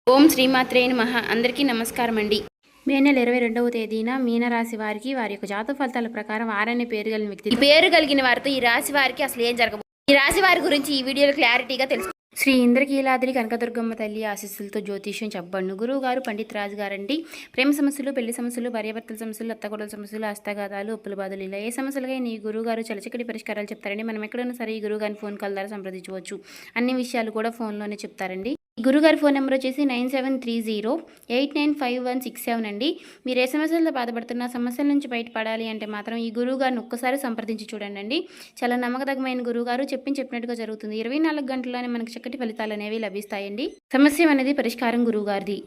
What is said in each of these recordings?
ఓం శ్రీమాత్రే నమః. అందరికీ నమస్కారం అండి. మే నెల 22వ తేదీన మీనరాశి వారికి వారి యొక్క జాతక ఫలితాల ప్రకారం ఆరనే పేరు కలిగిన వ్యక్తి, ఈ పేరు కలిగిన వారితో ఈ రాశి వారికి అసలు ఏం జరగబోతుంది, ఈ రాశి వారి గురించి ఈ వీడియోలో క్లారిటీగా తెలుసు. శ్రీ ఇంద్రకీలాద్రి కనకదుర్గమ్మ తల్లి ఆశీస్సులతో జ్యోతిష్యం చెప్పబడును. గురువు గారు పండిత్ రాజు గారండి. ప్రేమ సమస్యలు, పెళ్లి సమస్యలు, భార్యాభర్తల సమస్యలు, అత్తగొడల సమస్యలు, హస్తగాదాలు, ఉప్పుల బాధలు, ఇలా ఏ సమస్యలుగా ఈ గురువు గారు చలచక్కటి పరిష్కారాలు చెప్తారండి. మనం ఎక్కడున్నా సరే ఈ గురువు గారిని ఫోన్ కాల్ ద్వారా సంప్రదించవచ్చు. అన్ని విషయాలు కూడా ఫోన్లోనే చెప్తారండి. గురుగారి ఫోన్ నెంబర్ వచ్చేసి 9730895167 అండి. మీరు ఏ సమస్యలతో బాధపడుతున్న సమస్యల నుంచి బయటపడాలి అంటే మాత్రం ఈ గురువుగారిని ఒక్కసారి సంప్రదించి చూడండి. చాలా నమ్మకదగమైన గురువుగారు చెప్పినట్టుగా జరుగుతుంది. 24 గంటల్లోనే మనకు చక్కటి ఫలితాలు అనేవి లభిస్తాయండి. సమస్య అనేది పరిష్కారం గురువుగారిది.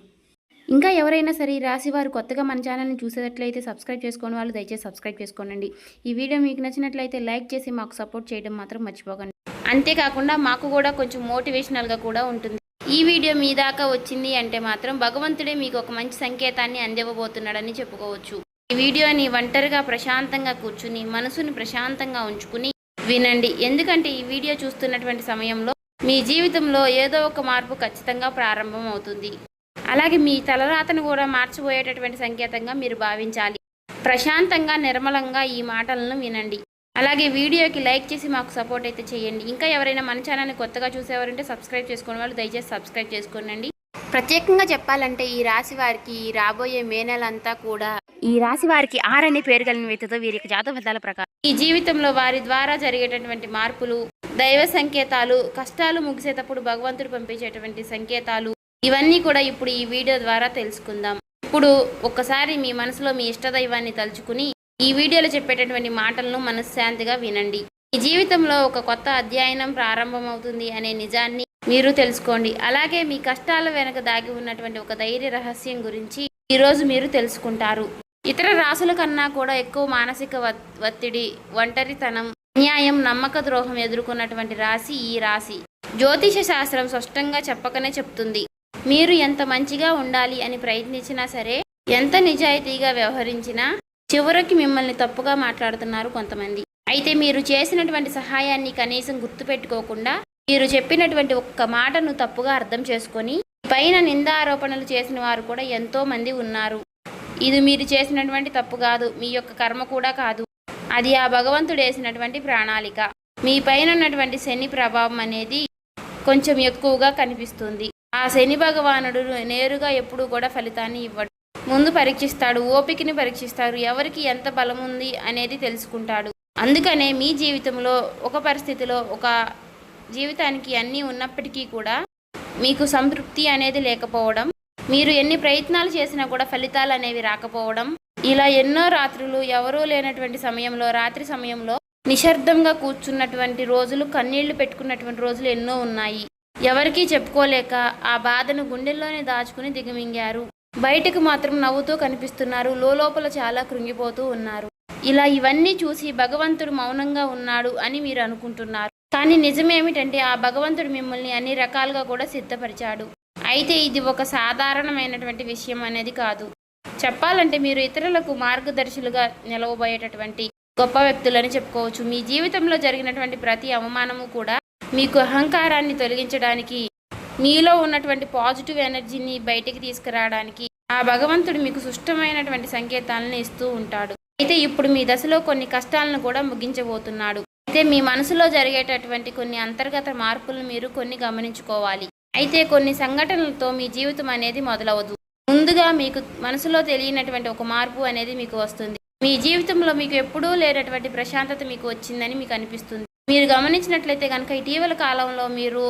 ఇంకా ఎవరైనా సరే ఈ రాశి వారు కొత్తగా మన ఛానల్ని చూసేటట్లయితే సబ్స్క్రైబ్ చేసుకోని వాళ్ళు దయచేసి సబ్స్క్రైబ్ చేసుకోండి. ఈ వీడియో మీకు నచ్చినట్లయితే లైక్ చేసి మాకు సపోర్ట్ చేయడం మాత్రం మర్చిపోకండి. అంతేకాకుండా మాకు కూడా కొంచెం మోటివేషనల్గా కూడా ఉంటుంది. ఈ వీడియో మీ దాకా వచ్చింది అంటే మాత్రం భగవంతుడే మీకు ఒక మంచి సంకేతాన్ని అందివ్వబోతున్నాడని చెప్పుకోవచ్చు. ఈ వీడియోని ఒంటరిగా ప్రశాంతంగా కూర్చుని మనసుని ప్రశాంతంగా ఉంచుకుని వినండి. ఎందుకంటే ఈ వీడియో చూస్తున్నటువంటి సమయంలో మీ జీవితంలో ఏదో ఒక మార్పు ఖచ్చితంగా ప్రారంభం అవుతుంది. అలాగే మీ తలరాతను కూడా మార్చిపోయేటటువంటి సంకేతంగా మీరు భావించాలి. ప్రశాంతంగా నిర్మలంగా ఈ మాటలను వినండి. అలాగే వీడియోకి లైక్ చేసి మాకు సపోర్ట్ అయితే చేయండి. ఇంకా ఎవరైనా మన ఛానల్ని కొత్తగా చూసేవారంటే సబ్స్క్రైబ్ చేసుకునే వాళ్ళు దయచేసి సబ్స్క్రైబ్ చేసుకోండి. ప్రత్యేకంగా చెప్పాలంటే ఈ రాశి వారికి రాబోయే మే నెల అంతా కూడా ఈ రాశి వారికి ఆరనే పేరు కలిగిన వ్యక్తితో వీరి యొక్క జాతక ఫలితాల ప్రకారం ఈ జీవితంలో వారి ద్వారా జరిగేటటువంటి మార్పులు, దైవ సంకేతాలు, కష్టాలు ముగిసేటప్పుడు భగవంతుడు పంపించేటువంటి సంకేతాలు, ఇవన్నీ కూడా ఇప్పుడు ఈ వీడియో ద్వారా తెలుసుకుందాం. ఇప్పుడు ఒక్కసారి మీ మనసులో మీ ఇష్టదైవాన్ని తలుచుకుని ఈ వీడియోలో చెప్పేటటువంటి మాటలను మనశ్శాంతిగా వినండి. ఈ జీవితంలో ఒక కొత్త అధ్యయనం ప్రారంభమవుతుంది అనే నిజాన్ని మీరు తెలుసుకోండి. అలాగే మీ కష్టాల వెనక దాగి ఉన్నటువంటి ఒక ధైర్య రహస్యం గురించి ఈరోజు మీరు తెలుసుకుంటారు. ఇతర రాశుల కన్నా కూడా ఎక్కువ మానసిక ఒత్తిడి, ఒంటరితనం, అన్యాయం, నమ్మక ద్రోహం ఎదుర్కొన్నటువంటి రాశి ఈ రాశి. జ్యోతిష శాస్త్రం స్పష్టంగా చెప్పకనే చెప్తుంది. మీరు ఎంత మంచిగా ఉండాలి అని ప్రయత్నించినా సరే, ఎంత నిజాయితీగా వ్యవహరించినా చివరికి మిమ్మల్ని తప్పుగా మాట్లాడుతున్నారు కొంతమంది. అయితే మీరు చేసినటువంటి సహాయాన్ని కనీసం గుర్తుపెట్టుకోకుండా మీరు చెప్పినటువంటి ఒక్క మాటను తప్పుగా అర్థం చేసుకొని పైన నిందారోపణలు చేసిన వారు కూడా ఎంతో మంది ఉన్నారు. ఇది మీరు చేసినటువంటి తప్పు కాదు, మీ యొక్క కర్మ కూడా కాదు, అది ఆ భగవంతుడు వేసినటువంటి ప్రణాళిక. మీ పైన ఉన్నటువంటి శని ప్రభావం అనేది కొంచెం ఎక్కువగా కనిపిస్తుంది. ఆ శని భగవానుడు నేరుగా ఎప్పుడూ కూడా ఫలితాన్ని ఇవ్వడు. ముందు పరీక్షిస్తాడు, ఓపికని పరీక్షిస్తాడు, ఎవరికి ఎంత బలం ఉంది అనేది తెలుసుకుంటాడు. అందుకనే మీ జీవితంలో ఒక పరిస్థితిలో ఒక జీవితానికి అన్నీ ఉన్నప్పటికీ కూడా మీకు సంతృప్తి అనేది లేకపోవడం, మీరు ఎన్ని ప్రయత్నాలు చేసినా కూడా ఫలితాలు అనేవి రాకపోవడం, ఇలా ఎన్నో రాత్రులు ఎవరూ లేనటువంటి సమయంలో, రాత్రి సమయంలో నిశ్శబ్దంగా కూర్చున్నటువంటి రోజులు, కన్నీళ్లు పెట్టుకున్నటువంటి రోజులు ఎన్నో ఉన్నాయి. ఎవరికీ చెప్పుకోలేక ఆ బాధను గుండెల్లోనే దాచుకుని దిగమింగారు. బయటకు మాత్రం నవ్వుతూ కనిపిస్తున్నారు, లోపల చాలా కృంగిపోతూ ఉన్నారు. ఇలా ఇవన్నీ చూసి భగవంతుడు మౌనంగా ఉన్నాడు అని మీరు అనుకుంటున్నారు. కానీ నిజమేమిటంటే ఆ భగవంతుడు మిమ్మల్ని అన్ని రకాలుగా కూడా సిద్ధపరిచాడు. అయితే ఇది ఒక సాధారణమైనటువంటి విషయం అనేది కాదు. చెప్పాలంటే మీరు ఇతరులకు మార్గదర్శులుగా నిలవబోయేటటువంటి గొప్ప వ్యక్తులని చెప్పుకోవచ్చు. మీ జీవితంలో జరిగినటువంటి ప్రతి అవమానము కూడా మీకు అహంకారాన్ని తొలగించడానికి, మీలో ఉన్నటువంటి పాజిటివ్ ఎనర్జీని బయటికి తీసుకురావడానికి ఆ భగవంతుడు మీకు సుష్టమైనటువంటి సంకేతాలను ఇస్తూ ఉంటాడు. అయితే ఇప్పుడు మీ దశలో కొన్ని కష్టాలను కూడా ముగించబోతున్నాడు. అయితే మీ మనసులో జరిగేటటువంటి కొన్ని అంతర్గత మార్పులను మీరు కొన్ని గమనించుకోవాలి. అయితే కొన్ని సంఘటనలతో మీ జీవితం అనేది మొదలవదు. ముందుగా మీకు మనసులో తెలియనటువంటి ఒక మార్పు అనేది మీకు వస్తుంది. మీ జీవితంలో మీకు ఎప్పుడూ లేనటువంటి ప్రశాంతత మీకు వచ్చిందని మీకు అనిపిస్తుంది. మీరు గమనించినట్లయితే కనుక ఇటీవల కాలంలో మీరు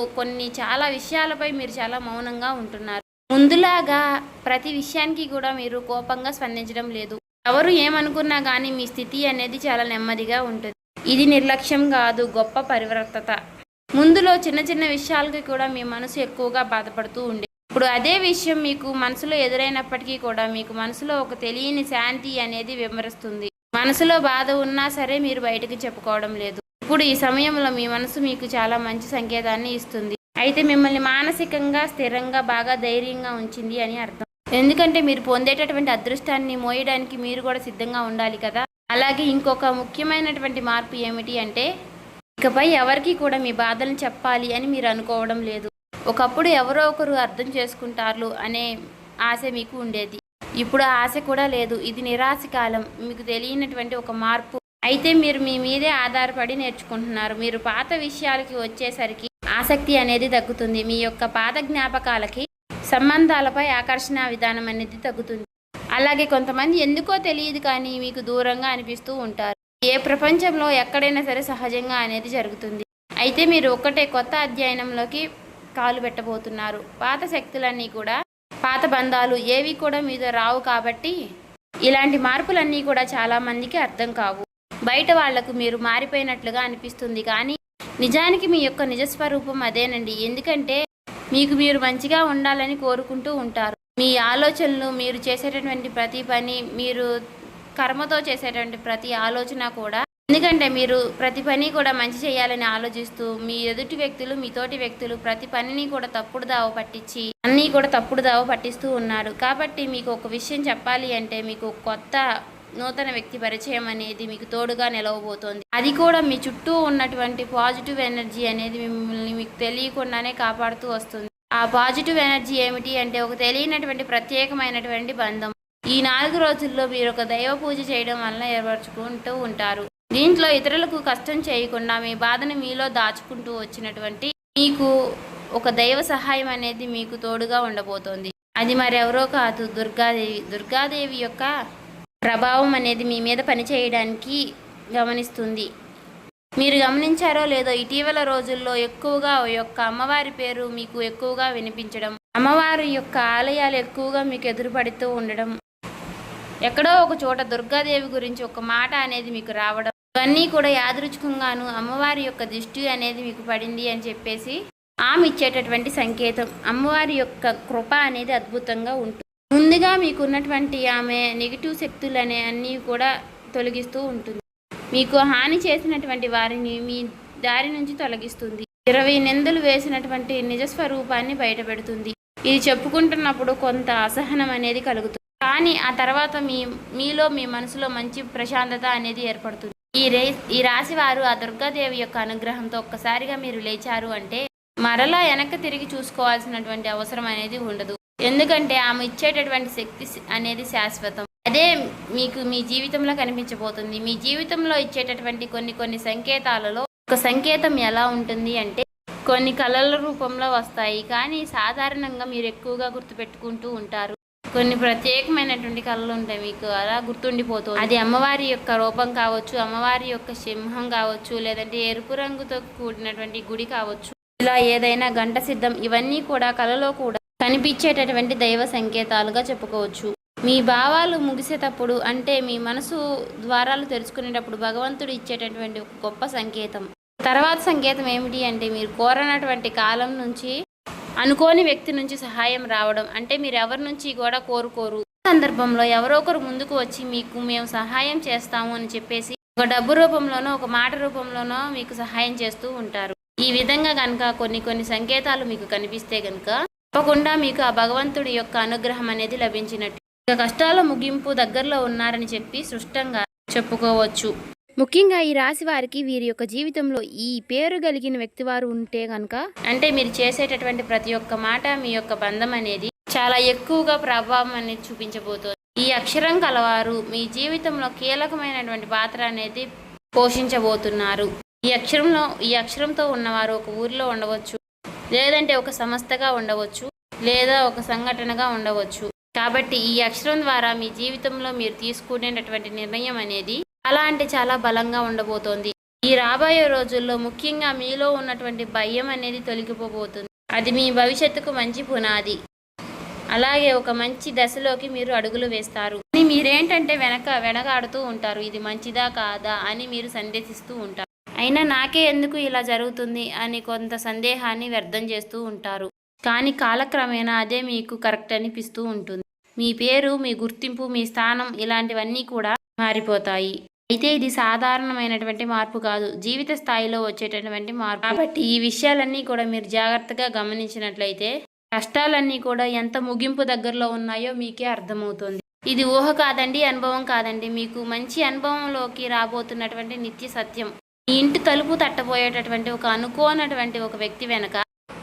చాలా విషయాలపై మీరు చాలా మౌనంగా ఉంటున్నారు. ముందులాగా ప్రతి విషయానికి కూడా మీరు కోపంగా స్పందించడం లేదు. ఎవరు ఏమనుకున్నా కానీ మీ స్థితి అనేది చాలా నెమ్మదిగా ఉంటుంది. ఇది నిర్లక్ష్యం కాదు, గొప్ప పరివర్తత. ముందులో చిన్న చిన్న విషయాలకి కూడా మీ మనసు ఎక్కువగా బాధపడుతూ ఉండే, ఇప్పుడు అదే విషయం మీకు మనసులో ఎదురైనప్పటికీ కూడా మీకు మనసులో ఒక తెలియని శాంతి అనేది విమరిస్తుంది. మనసులో బాధ ఉన్నా సరే మీరు బయటకు చెప్పుకోవడం లేదు. ఇప్పుడు ఈ సమయంలో మీ మనసు మీకు చాలా మంచి సంకేతాన్ని ఇస్తుంది. అయితే మిమ్మల్ని మానసికంగా స్థిరంగా బాగా ధైర్యంగా ఉంచింది అని అర్థం. ఎందుకంటే మీరు పొందేటటువంటి అదృష్టాన్ని మోయడానికి మీరు కూడా సిద్ధంగా ఉండాలి కదా. అలాగే ఇంకొక ముఖ్యమైనటువంటి మార్పు ఏమిటి అంటే ఇకపై ఎవరికి కూడా మీ బాధలను చెప్పాలి అని మీరు అనుకోవడం లేదు. ఒకప్పుడు ఎవరో ఒకరు అర్థం చేసుకుంటారు అనే ఆశ మీకు ఉండేది. ఇప్పుడు ఆ ఆశ కూడా లేదు. ఇది నిరాశ కాలం. మీకు తెలియనటువంటి ఒక మార్పు. అయితే మీరు మీ మీదే ఆధారపడి నేర్చుకుంటున్నారు. మీరు పాత విషయాలకి వచ్చేసరికి ఆసక్తి అనేది తగ్గుతుంది. మీ యొక్క పాత జ్ఞాపకాలకి, సంబంధాలపై ఆకర్షణ విధానం అనేది తగ్గుతుంది. అలాగే కొంతమంది ఎందుకో తెలియదు కానీ మీకు దూరంగా అనిపిస్తూ ఉంటారు. ఏ ప్రపంచంలో ఎక్కడైనా సరే సహజంగా అనేది జరుగుతుంది. అయితే మీరు ఒక్కటే కొత్త అధ్యయనంలోకి కాలు పెట్టబోతున్నారు. పాత శక్తులన్నీ కూడా, పాత బంధాలు ఏవి కూడా మీతో రావు. కాబట్టి ఇలాంటి మార్పులన్నీ కూడా చాలామందికి అర్థం కావు. బయట వాళ్లకు మీరు మారిపోయినట్లుగా అనిపిస్తుంది కానీ నిజానికి మీ యొక్క నిజస్వరూపం అదేనండి. ఎందుకంటే మీకు మీరు మంచిగా ఉండాలని కోరుకుంటూ ఉంటారు. మీ ఆలోచనలు, మీరు చేసేటటువంటి ప్రతి పని, మీరు కర్మతో చేసేటువంటి ప్రతి ఆలోచన కూడా, ఎందుకంటే మీరు ప్రతి పని కూడా మంచి చేయాలని ఆలోచిస్తూ మీ ఎదుటి వ్యక్తులు, మీ తోటి వ్యక్తులు ప్రతి పనిని కూడా తప్పుడు దావ పట్టించి అన్నీ కూడా తప్పుడు దావ పట్టిస్తూ ఉన్నారు. కాబట్టి మీకు ఒక విషయం చెప్పాలి అంటే మీకు కొత్త నూతన వ్యక్తి పరిచయం అనేది మీకు తోడుగా నిలవబోతోంది. అది కూడా మీ చుట్టూ ఉన్నటువంటి పాజిటివ్ ఎనర్జీ అనేది మిమ్మల్ని మీకు తెలియకుండానే కాపాడుతూ వస్తుంది. ఆ పాజిటివ్ ఎనర్జీ ఏమిటి అంటే ఒక తెలియనటువంటి ప్రత్యేకమైనటువంటి బంధం. ఈ 4 రోజుల్లో మీరు ఒక దైవ పూజ చేయడం వల్ల ఏర్పరచుకుంటూ ఉంటారు. దీంట్లో ఇతరులకు కష్టం చేయకుండా మీ బాధను మీలో దాచుకుంటూ వచ్చినటువంటి మీకు ఒక దైవ సహాయం అనేది మీకు తోడుగా ఉండబోతోంది. అది మరెవరో కాదు, దుర్గాదేవి. దుర్గాదేవి యొక్క ప్రభావం అనేది మీ మీద పనిచేయడానికి గమనిస్తుంది. మీరు గమనించారో లేదో ఇటీవల రోజుల్లో ఎక్కువగా యొక్క అమ్మవారి పేరు మీకు ఎక్కువగా వినిపించడం, అమ్మవారి యొక్క ఆలయాలు ఎక్కువగా మీకు ఎదురుపడుతూ ఉండడం, ఎక్కడో ఒక చోట దుర్గాదేవి గురించి ఒక మాట అనేది మీకు రావడం, ఇవన్నీ కూడా యాదృచ్ఛికంగాను అమ్మవారి యొక్క దృష్టి అనేది మీకు పడింది అని చెప్పేసి ఆమె ఇచ్చేటటువంటి సంకేతం. అమ్మవారి యొక్క కృప అనేది అద్భుతంగా ఉంటుంది. ముందుగా మీకున్నటువంటి ఆమె నెగిటివ్ శక్తులు అనే అన్నీ కూడా తొలగిస్తూ ఉంటుంది. మీకు హాని చేసినటువంటి వారిని మీ దారి నుంచి తొలగిస్తుంది. 20 నిందలు వేసినటువంటి నిజస్వరూపాన్ని బయటపెడుతుంది. ఇది చెప్పుకుంటున్నప్పుడు కొంత అసహనం అనేది కలుగుతుంది. కానీ ఆ తర్వాత మీలో మీ మనసులో మంచి ప్రశాంతత అనేది ఏర్పడుతుంది. ఈ రాశి వారు ఆ దుర్గాదేవి యొక్క అనుగ్రహంతో ఒక్కసారిగా మీరు లేచారు అంటే మరలా వెనక్కి తిరిగి చూసుకోవాల్సినటువంటి అవసరం అనేది ఉండదు. ఎందుకంటే ఆమె ఇచ్చేటటువంటి శక్తి అనేది శాశ్వతం. అదే మీకు మీ జీవితంలో కనిపించబోతుంది. మీ జీవితంలో ఇచ్చేటటువంటి కొన్ని సంకేతాలలో ఒక సంకేతం ఎలా ఉంటుంది అంటే కొన్ని కళల రూపంలో వస్తాయి. కానీ సాధారణంగా మీరు ఎక్కువగా గుర్తుపెట్టుకుంటూ ఉంటారు. కొన్ని ప్రత్యేకమైనటువంటి కళలు ఉంటాయి, మీకు అలా గుర్తుండిపోతుంది. అది అమ్మవారి యొక్క రూపం కావచ్చు, అమ్మవారి యొక్క సింహం కావచ్చు, లేదంటే ఎరుపు రంగుతో కూడినటువంటి గుడి కావచ్చు, ఇలా ఏదైనా గంట సిద్ధం, ఇవన్నీ కూడా కళలో కూడా కనిపించేటటువంటి దైవ సంకేతాలుగా చెప్పుకోవచ్చు. మీ భావాలు ముగిసేటప్పుడు అంటే మీ మనసు ద్వారాలు తెరుచుకునేటప్పుడు భగవంతుడు ఇచ్చేటటువంటి ఒక గొప్ప సంకేతం. తర్వాత సంకేతం ఏమిటి అంటే మీరు కోరనటువంటి కాలం నుంచి అనుకోని వ్యక్తి నుంచి సహాయం రావడం. అంటే మీరు ఎవరి నుంచి కూడా కోరుకోరు, సందర్భంలో ఎవరో ఒకరు ముందుకు వచ్చి మీకు మేము సహాయం చేస్తాము అని చెప్పేసి ఒక డబ్బు రూపంలోనో ఒక మాట రూపంలోనో మీకు సహాయం చేస్తూ ఉంటారు. ఈ విధంగా కనుక కొన్ని సంకేతాలు మీకు కనిపిస్తే కనుక తప్పకుండా మీకు ఆ భగవంతుడి యొక్క అనుగ్రహం అనేది లభించినట్టు. ఇక కష్టాల ముగింపు దగ్గరలో ఉన్నారని చెప్పి స్పష్టంగా చెప్పుకోవచ్చు. ముఖ్యంగా ఈ రాశి వారికి వీరి యొక్క జీవితంలో ఈ పేరు కలిగిన వ్యక్తి వారు ఉంటే కనుక అంటే మీరు చేసేటటువంటి ప్రతి ఒక్క మాట మీ యొక్క బంధం అనేది చాలా ఎక్కువగా ప్రభావం అనేది చూపించబోతోంది. ఈ అక్షరం కలవారు మీ జీవితంలో కీలకమైనటువంటి పాత్ర అనేది పోషించబోతున్నారు. ఈ అక్షరంతో ఉన్నవారు ఒక ఊరిలో ఉండవచ్చు, లేదంటే ఒక సంస్థగా ఉండవచ్చు, లేదా ఒక సంఘటనగా ఉండవచ్చు. కాబట్టి ఈ అక్షరం ద్వారా మీ జీవితంలో మీరు తీసుకునేటటువంటి నిర్ణయం అనేది చాలా అంటే చాలా బలంగా ఉండబోతోంది. ఈ రాబోయే రోజుల్లో ముఖ్యంగా మీలో ఉన్నటువంటి భయం అనేది తొలగిపోబోతుంది. అది మీ భవిష్యత్తుకు మంచి పునాది. అలాగే ఒక మంచి దశలోకి మీరు అడుగులు వేస్తారు. మీరేంటంటే వెనకాడుతూ ఉంటారు. ఇది మంచిదా కాదా అని మీరు సందేహిస్తూ ఉంటారు. అయినా నాకే ఎందుకు ఇలా జరుగుతుంది అని కొంత సందేహాన్ని వ్యర్థం చేస్తూ ఉంటారు. కానీ కాలక్రమేణా అదే మీకు కరెక్ట్ అనిపిస్తూ ఉంటుంది. మీ పేరు, మీ గుర్తింపు, మీ స్థానం ఇలాంటివన్నీ కూడా మారిపోతాయి. అయితే ఇది సాధారణమైనటువంటి మార్పు కాదు, జీవిత స్థాయిలో వచ్చేటటువంటి మార్పు. కాబట్టి ఈ విషయాలన్నీ కూడా మీరు జాగ్రత్తగా గమనించినట్లయితే కష్టాలన్నీ కూడా ఎంత ముగింపు దగ్గరలో ఉన్నాయో మీకే అర్థమవుతుంది. ఇది ఊహ కాదండి, అనుభవం కాదండి, మీకు మంచి అనుభవంలోకి రాబోతున్నటువంటి నిత్య సత్యం. మీ ఇంటి తలుపు తట్టబోయేటటువంటి ఒక అనుకోనటువంటి ఒక వ్యక్తి వెనక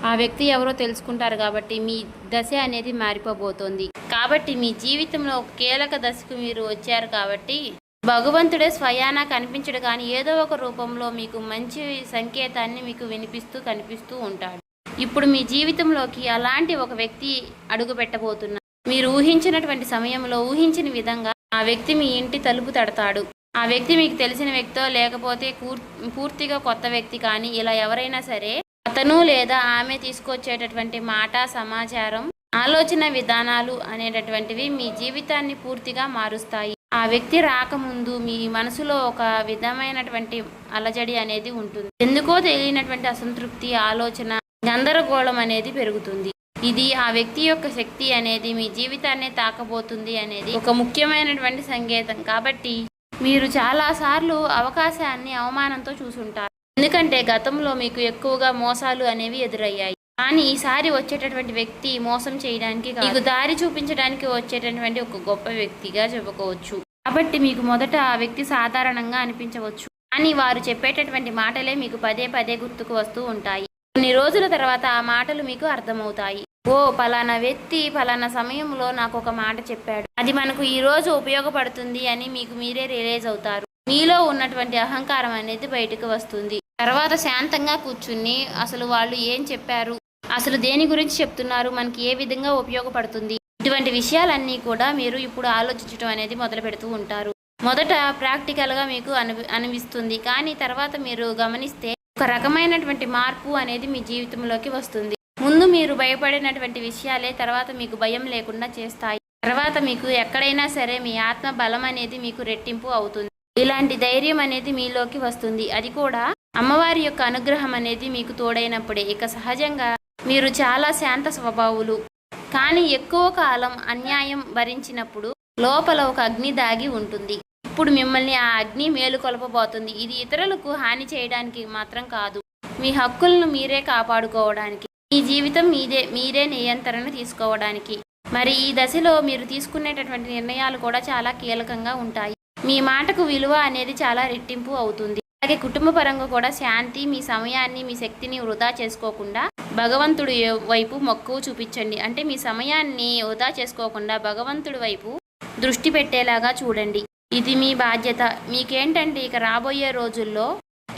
ఆ వ్యక్తి ఎవరో తెలుసుకుంటారు కాబట్టి మీ దశ అనేది మారిపోబోతోంది. కాబట్టి మీ జీవితంలో ఒక కీలక దశకు మీరు వచ్చారు కాబట్టి భగవంతుడే స్వయానా కనిపించడు కానీ ఏదో ఒక రూపంలో మీకు మంచి సంకేతాన్ని మీకు వినిపిస్తూ కనిపిస్తూ ఉంటాడు. ఇప్పుడు మీ జీవితంలోకి అలాంటి ఒక వ్యక్తి అడుగు పెట్టబోతున్నారు. మీరు ఊహించినటువంటి సమయంలో ఊహించిన విధంగా ఆ వ్యక్తి మీ ఇంటి తలుపు తడతాడు. ఆ వ్యక్తి మీకు తెలిసిన వ్యక్తో లేకపోతే పూర్తిగా కొత్త వ్యక్తి కానీ ఇలా ఎవరైనా సరే అతను లేదా ఆమె తీసుకొచ్చేటటువంటి మాట, సమాచారం, ఆలోచన విధానాలు అనేటటువంటివి మీ జీవితాన్ని పూర్తిగా మారుస్తాయి. ఆ వ్యక్తి రాకముందు మీ మనసులో ఒక విధమైనటువంటి అలజడి అనేది ఉంటుంది. ఎందుకో తెలియనటువంటి అసంతృప్తి, ఆలోచన, గందరగోళం అనేది పెరుగుతుంది. ఇది ఆ వ్యక్తి యొక్క శక్తి అనేది మీ జీవితాన్ని తాకబోతుంది అనేది ఒక ముఖ్యమైనటువంటి సంకేతం. కాబట్టి మీరు చాలాసార్లు అవకాశాన్ని అవమానంతో చూసుంటారు. ఎందుకంటే గతంలో మీకు ఎక్కువగా మోసాలు అనేవి ఎదురయ్యాయి. కానీ ఈసారి వచ్చేటటువంటి వ్యక్తి మోసం చేయడానికి మీకు దారి చూపించడానికి వచ్చేటటువంటి ఒక గొప్ప వ్యక్తిగా చెప్పుకోవచ్చు. కాబట్టి మీకు మొదట ఆ వ్యక్తి సాధారణంగా అనిపించవచ్చు, కానీ వారు చెప్పేటటువంటి మాటలే మీకు పదే పదే గుర్తుకు వస్తూ ఉంటాయి. కొన్ని రోజుల తర్వాత ఆ మాటలు మీకు అర్థమవుతాయి. ఓ పలానా వ్యక్తి పలానా సమయంలో నాకు ఒక మాట చెప్పాడు, అది మనకు ఈ రోజు ఉపయోగపడుతుంది అని మీకు మీరే రియలైజ్ అవుతారు. మీలో ఉన్నటువంటి అహంకారం అనేది బయటకు వస్తుంది. తర్వాత శాంతంగా కూర్చుని అసలు వాళ్ళు ఏం చెప్పారు, అసలు దేని గురించి చెప్తున్నారు, మనకి ఏ విధంగా ఉపయోగపడుతుంది, ఇటువంటి విషయాలన్నీ కూడా మీరు ఇప్పుడు ఆలోచించడం అనేది మొదలు పెడుతూ ఉంటారు. మొదట ప్రాక్టికల్గా మీకు అనిపిస్తుంది, కానీ తర్వాత మీరు గమనిస్తే ఒక రకమైనటువంటి మార్పు అనేది మీ జీవితంలోకి వస్తుంది. ముందు మీరు భయపడినటువంటి విషయాలే తర్వాత మీకు భయం లేకుండా చేస్తాయి. తర్వాత మీకు ఎక్కడైనా సరే మీ ఆత్మ బలం అనేది మీకు రెట్టింపు అవుతుంది. ఇలాంటి ధైర్యం అనేది మీలోకి వస్తుంది. అది కూడా అమ్మవారి యొక్క అనుగ్రహం అనేది మీకు తోడైనప్పుడే. ఇక సహజంగా మీరు చాలా శాంత స్వభావులు, కానీ ఎక్కువ కాలం అన్యాయం భరించినప్పుడు లోపల ఒక అగ్ని దాగి ఉంటుంది. ఇప్పుడు మిమ్మల్ని ఆ అగ్ని మేలుకొల్పబోతుంది. ఇది ఇతరులకు హాని చేయడానికి మాత్రం కాదు, మీ హక్కులను మీరే కాపాడుకోవడానికి, మీ జీవితం మీరే నియంత్రణ తీసుకోవడానికి. మరి ఈ దశలో మీరు తీసుకునేటటువంటి నిర్ణయాలు కూడా చాలా కీలకంగా ఉంటాయి. మీ మాటకు విలువ అనేది చాలా రెట్టింపు అవుతుంది. అలాగే కుటుంబ పరంగా కూడా శాంతి, మీ సమయాన్ని, మీ శక్తిని వృధా చేసుకోకుండా భగవంతుడి వైపు మక్కువ చూపించండి. అంటే మీ సమయాన్ని వృధా చేసుకోకుండా భగవంతుడి వైపు దృష్టి పెట్టేలాగా చూడండి. ఇది మీ బాధ్యత. మీకేంటంటే ఇక రాబోయే రోజుల్లో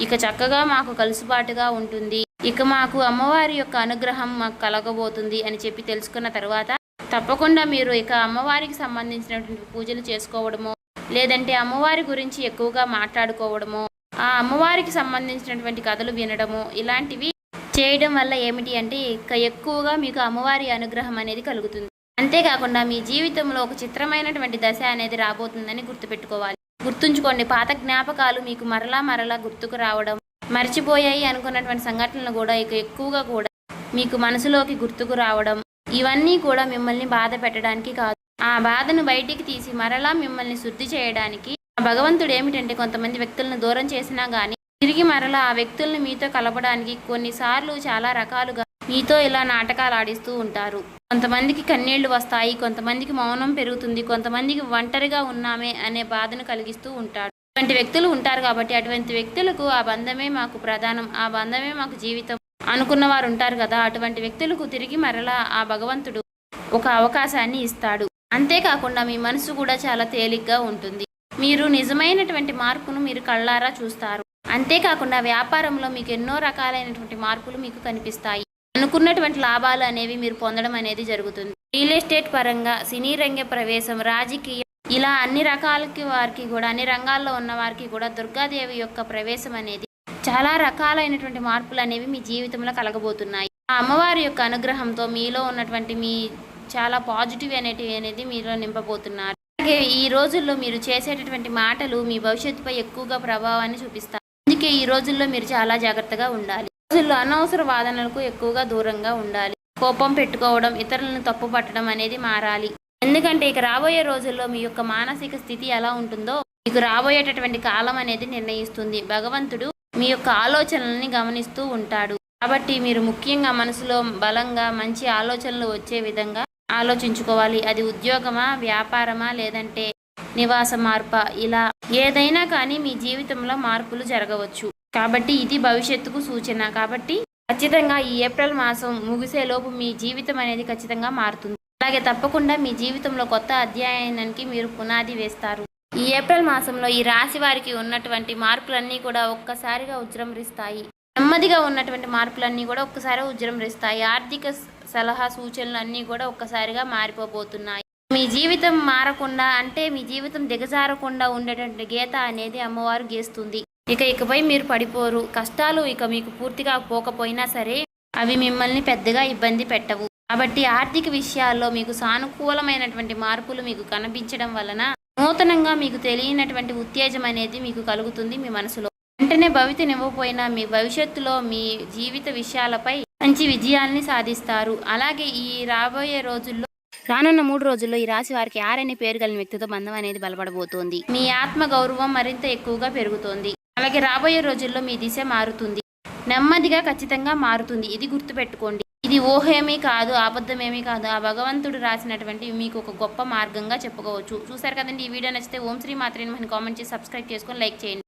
ఇక చక్కగా మాకు కలుసుబాటుగా ఉంటుంది, ఇక మాకు అమ్మవారి యొక్క అనుగ్రహం మాకు కలగబోతుంది అని చెప్పి తెలుసుకున్న తర్వాత తప్పకుండా మీరు ఇక అమ్మవారికి సంబంధించినటువంటి పూజలు చేసుకోవడమో, లేదంటే అమ్మవారి గురించి ఎక్కువగా మాట్లాడుకోవడమో, ఆ అమ్మవారికి సంబంధించినటువంటి కథలు వినడము, ఇలాంటివి చేయడం వల్ల ఏమిటి అంటే ఇక ఎక్కువగా మీకు అమ్మవారి అనుగ్రహం అనేది కలుగుతుంది. అంతేకాకుండా మీ జీవితంలో ఒక చిత్రమైనటువంటి దశ అనేది రాబోతుందని గుర్తుపెట్టుకోవాలి. గుర్తుంచుకోండి, పాత జ్ఞాపకాలు మీకు మరలా గుర్తుకు రావడం, మర్చిపోయాయి అనుకున్నటువంటి సంఘటనలు కూడా ఇక ఎక్కువగా కూడా మీకు మనసులోకి గుర్తుకు రావడం, ఇవన్నీ కూడా మిమ్మల్ని బాధ పెట్టడానికి కాదు, ఆ బాధను బయటికి తీసి మరలా మిమ్మల్ని శుద్ధి చేయడానికి. భగవంతుడు ఏమిటంటే కొంతమంది వ్యక్తులను దూరం చేసినా కానీ తిరిగి మరలా ఆ వ్యక్తులను మీతో కలపడానికి కొన్నిసార్లు చాలా రకాలుగా మీతో ఇలా నాటకాలు ఆడిస్తూ ఉంటారు. కొంతమందికి కన్నీళ్లు వస్తాయి, కొంతమందికి మౌనం పెరుగుతుంది, కొంతమందికి ఒంటరిగా ఉన్నామే అనే బాధను కలిగిస్తూ ఉంటాడు. అటువంటి వ్యక్తులు ఉంటారు. కాబట్టి అటువంటి వ్యక్తులకు ఆ బంధమే మాకు ప్రధానం, ఆ బంధమే మాకు జీవితం అనుకున్న వారు ఉంటారు కదా, అటువంటి వ్యక్తులకు తిరిగి మరలా ఆ భగవంతుడు ఒక అవకాశాన్ని ఇస్తాడు. అంతేకాకుండా మీ మనసు కూడా చాలా తేలిగ్గా ఉంటుంది. మీరు నిజమైనటువంటి మార్పును మీరు కళ్ళారా చూస్తారు. అంతేకాకుండా వ్యాపారంలో మీకు ఎన్నో రకాలైనటువంటి మార్పులు మీకు కనిపిస్తాయి. అనుకున్నటువంటి లాభాలు అనేవి మీరు పొందడం అనేది జరుగుతుంది. రియల్ ఎస్టేట్ పరంగా, సినీ రంగ ప్రవేశం, రాజకీయం, ఇలా అన్ని రకాలకి వారికి కూడా, అన్ని రంగాల్లో ఉన్న వారికి కూడా దుర్గాదేవి యొక్క ప్రవేశం అనేది చాలా రకాలైనటువంటి మార్పులు అనేవి మీ జీవితంలో కలగబోతున్నాయి. ఆ అమ్మవారి యొక్క అనుగ్రహంతో మీలో ఉన్నటువంటి మీ చాలా పాజిటివ్ అనేది మీలో నింపబోతున్నారు. అలాగే ఈ రోజుల్లో మీరు చేసేటటువంటి మాటలు మీ భవిష్యత్తుపై ఎక్కువగా ప్రభావాన్ని చూపిస్తాయి. అందుకే ఈ రోజుల్లో మీరు చాలా జాగ్రత్తగా ఉండాలి. రోజుల్లో అనవసర వాదనలకు ఎక్కువగా దూరంగా ఉండాలి. కోపం పెట్టుకోవడం, ఇతరులను తప్పు పట్టడం అనేది మారాలి. ఎందుకంటే ఇక రాబోయే రోజుల్లో మీ యొక్క మానసిక స్థితి ఎలా ఉంటుందో మీకు రాబోయేటటువంటి కాలం అనేది నిర్ణయిస్తుంది. భగవంతుడు మీ యొక్క ఆలోచనల్ని గమనిస్తూ ఉంటాడు. కాబట్టి మీరు ముఖ్యంగా మనసులో బలంగా మంచి ఆలోచనలు వచ్చే విధంగా ఆలోచించుకోవాలి. అది ఉద్యోగమా, వ్యాపారమా, లేదంటే నివాస మార్పా, ఇలా ఏదైనా కానీ మీ జీవితంలో మార్పులు జరగవచ్చు. కాబట్టి ఇది భవిష్యత్తుకు సూచన. కాబట్టి ఖచ్చితంగా ఈ ఏప్రిల్ మాసం ముగిసేలోపు మీ జీవితం అనేది ఖచ్చితంగా మారుతుంది. అలాగే తప్పకుండా మీ జీవితంలో కొత్త అధ్యాయానికి మీరు పునాది వేస్తారు. ఈ ఏప్రిల్ మాసంలో ఈ రాశి వారికి ఉన్నటువంటి మార్పులన్నీ కూడా ఒక్కసారిగా ఉజృంభిస్తాయి. నెమ్మదిగా ఉన్నటువంటి మార్పులన్నీ కూడా ఒక్కసారి ఉజృంభిస్తాయి. ఆర్థిక సలహా సూచనలు అన్నీ కూడా ఒక్కసారిగా మారిపోబోతున్నాయి. మీ జీవితం మారకుండా అంటే మీ జీవితం దిగజారకుండా ఉండేటువంటి గీత అనేది అమ్మవారు గీస్తుంది. ఇకపై మీరు పడిపోరు. కష్టాలు ఇక మీకు పూర్తిగా పోకపోయినా సరే అవి మిమ్మల్ని పెద్దగా ఇబ్బంది పెట్టవు. కాబట్టి ఆర్థిక విషయాల్లో మీకు సానుకూలమైనటువంటి మార్పులు మీకు కనిపించడం వలన నూతనంగా మీకు తెలియనటువంటి ఉత్తేజం అనేది మీకు కలుగుతుంది మీ మనసులో. వెంటనే భవితనివ్వకపోయినా మీ భవిష్యత్తులో మీ జీవిత విషయాలపై మంచి విజయాల్ని సాధిస్తారు. అలాగే ఈ రానున్న 3 రోజుల్లో ఈ రాశి వారికి అనే పేరు కలిగిన వ్యక్తితో బంధం అనేది బలపడబోతోంది. మీ ఆత్మ గౌరవం మరింత ఎక్కువగా పెరుగుతోంది. అలాగే రాబోయే రోజుల్లో మీ దిశ మారుతుంది. నెమ్మదిగా ఖచ్చితంగా మారుతుంది. ఇది గుర్తుపెట్టుకోండి. ఇది ఊహేమీ కాదు, అబద్ధమేమీ కాదు. ఆ భగవంతుడు రాసినటువంటి మీకు ఒక గొప్ప మార్గంగా చెప్పుకోవచ్చు. చూసారు కదండి. ఈ వీడియో నచ్చితే ఓం శ్రీ మాత్రే నమః కామెంట్ చేసి సబ్స్క్రైబ్ చేసుకొని లైక్ చేయండి.